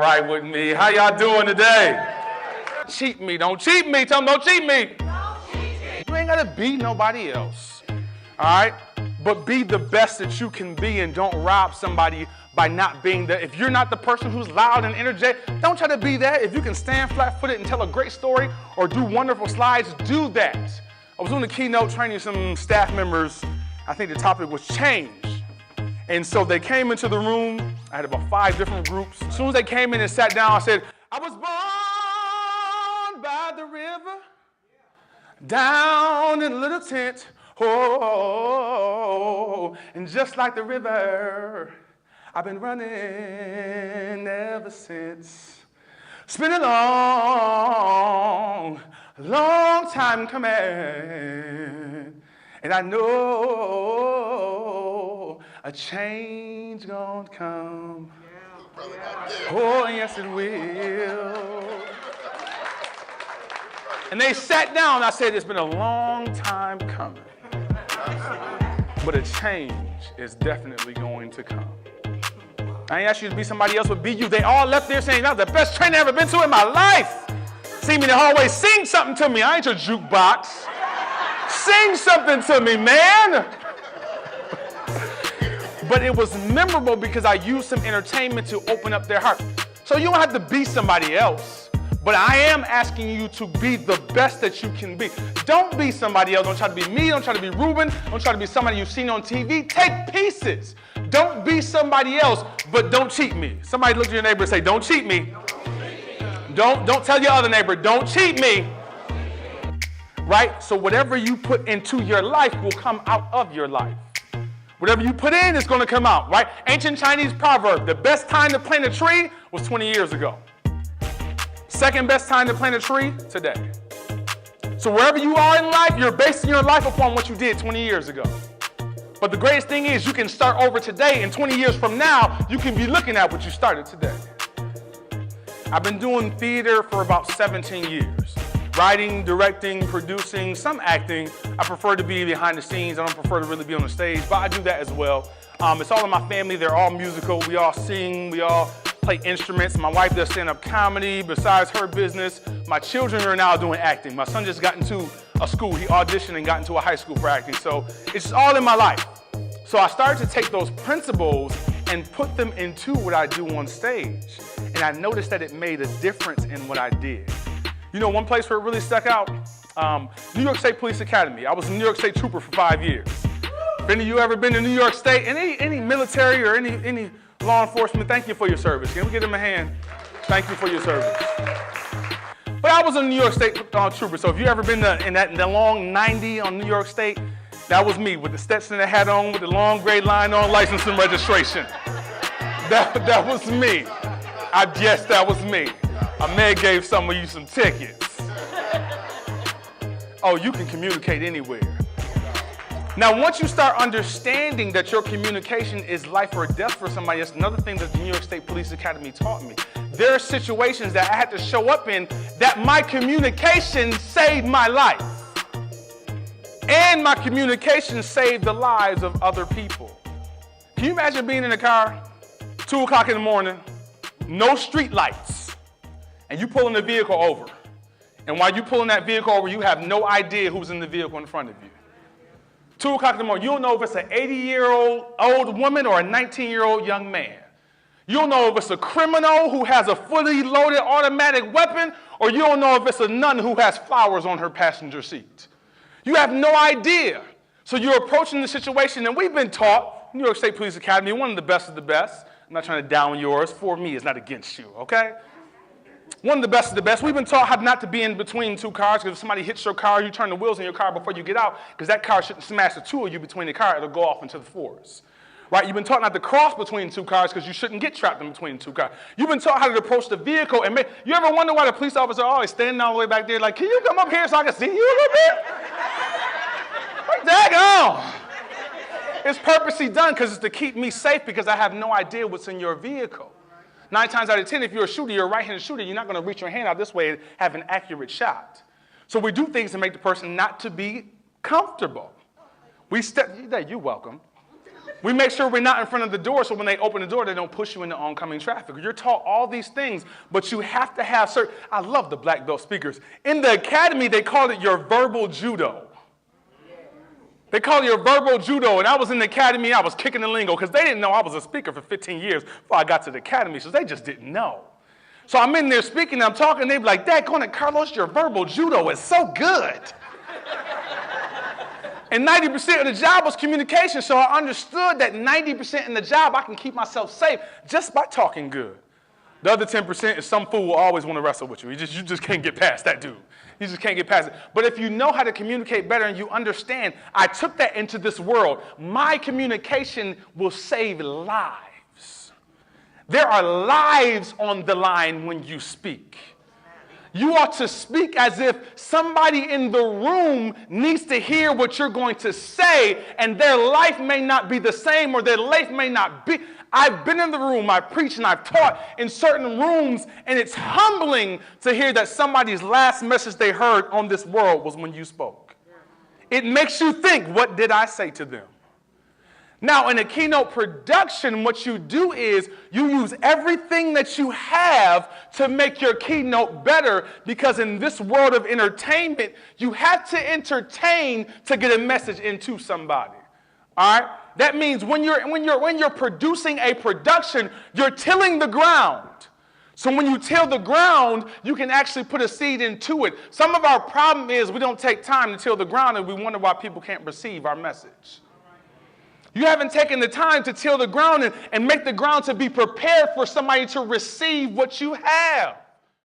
right with me. How y'all doing today? Cheat me. Don't cheat me. Tell them don't cheat me. You ain't got to be nobody else. All right? But be the best that you can be, and don't rob somebody by not being there. If you're not the person who's loud and energetic, don't try to be that. If you can stand flat-footed and tell a great story or do wonderful slides, do that. I was doing a keynote training some staff members. I think the topic was change. And so they came into the room. I had about 5 different groups. As soon as they came in and sat down, I said, I was born by the river, down in a little tent. Oh, and just like the river, I've been running ever since. It's been a long, long time coming, and I know a change gonna come. Oh, yes it will. And they sat down, and I said, it's been a long time coming, but a change is definitely going to come. I ain't asked you to be somebody else, but be you. They all left there saying, that was the best training I've ever been to in my life. See me in the hallway, sing something to me. I ain't your jukebox. Sing something to me, man. But it was memorable because I used some entertainment to open up their heart. So you don't have to be somebody else, but I am asking you to be the best that you can be. Don't be somebody else. Don't try to be me. Don't try to be Ruben. Don't try to be somebody you've seen on TV. Take pieces. Don't be somebody else, but don't cheat me. Somebody look at your neighbor and say, don't cheat me. Don't tell your other neighbor, don't cheat me. Right? So whatever you put into your life will come out of your life. Whatever you put in is going to come out, right? Ancient Chinese proverb, the best time to plant a tree was 20 years ago. Second best time to plant a tree, today. So wherever you are in life, you're basing your life upon what you did 20 years ago. But the greatest thing is you can start over today, and 20 years from now, you can be looking at what you started today. I've been doing theater for about 17 years. Writing, directing, producing, some acting. I prefer to be behind the scenes. I don't prefer to really be on the stage, but I do that as well. It's all in my family. They're all musical. We all sing. We all play instruments. My wife does stand-up comedy besides her business. My children are now doing acting. My son just got into a school. He auditioned and got into a high school for acting. So it's just all in my life. So I started to take those principles and put them into what I do on stage. And I noticed that it made a difference in what I did. You know, one place where it really stuck out, New York State Police Academy. I was a New York State trooper for 5 years. If any of you ever been to New York State, any military or any law enforcement, thank you for your service. Can we give them a hand? Thank you for your service. But I was a New York State trooper, so if you ever been in that long 90 on New York State, that was me with the Stetson hat on, with the long gray line on, license and registration. That was me. Yes, that was me. I may have gave some of you some tickets. Oh, you can communicate anywhere. Now, once you start understanding that your communication is life or death for somebody, that's another thing that the New York State Police Academy taught me. There are situations that I had to show up in that my communication saved my life. And my communication saved the lives of other people. Can you imagine being in a car, 2 o'clock in the morning, no street lights, and you pulling the vehicle over. And while you pulling that vehicle over, you have no idea who's in the vehicle in front of you. 2 o'clock in the morning, you don't know if it's an 80-year-old old woman or a 19-year-old young man. You don't know if it's a criminal who has a fully loaded automatic weapon, or you don't know if it's a nun who has flowers on her passenger seat. You have no idea. So you're approaching the situation, and we've been taught, New York State Police Academy, one of the best of the best. I'm not trying to down yours. For me, it's not against you, okay? One of the best of the best. We've been taught how not to be in between 2 cars, because if somebody hits your car, you turn the wheels in your car before you get out, because that car shouldn't smash the 2 of you between the car. It'll go off into the forest. Right? You've been taught not to cross between 2 cars because you shouldn't get trapped in between 2 cars. You've been taught how to approach the vehicle and you ever wonder why the police officer always standing all the way back there like, can you come up here so I can see you a little bit? Like, daggone. It's purposely done because it's to keep me safe because I have no idea what's in your vehicle. 9 times out of 10, if you're a shooter, you're a right-handed shooter, you're not going to reach your hand out this way and have an accurate shot. So we do things to make the person not to be comfortable. You're welcome. We make sure we're not in front of the door, so when they open the door, they don't push you into oncoming traffic. You're taught all these things, but you have to have certain. I love the black belt speakers. In the academy, they called it your verbal judo. They call it your verbal judo, and I was in the academy, I was kicking the lingo, because they didn't know I was a speaker for 15 years before I got to the academy, so they just didn't know. So I'm in there speaking, and I'm talking, and they be like, "Daggone it, Carlos, your verbal judo is so good." And 90% of the job was communication, so I understood that 90% in the job, I can keep myself safe just by talking good. The other 10% is some fool will always want to wrestle with you. You just can't get past that dude. You just can't get past it. But if you know how to communicate better and you understand, I took that into this world. My communication will save lives. There are lives on the line when you speak. You ought to speak as if somebody in the room needs to hear what you're going to say, and their life may not be the same, or their life may not be. I've been in the room, I've preached, and I've taught in certain rooms, and it's humbling to hear that somebody's last message they heard on this world was when you spoke. It makes you think, what did I say to them? Now, in a keynote production, what you do is you use everything that you have to make your keynote better, because in this world of entertainment, you have to entertain to get a message into somebody. All right? That means when you're producing a production, you're tilling the ground. So when you till the ground, you can actually put a seed into it. Some of our problem is we don't take time to till the ground, and we wonder why people can't receive our message. You haven't taken the time to till the ground and make the ground to be prepared for somebody to receive what you have.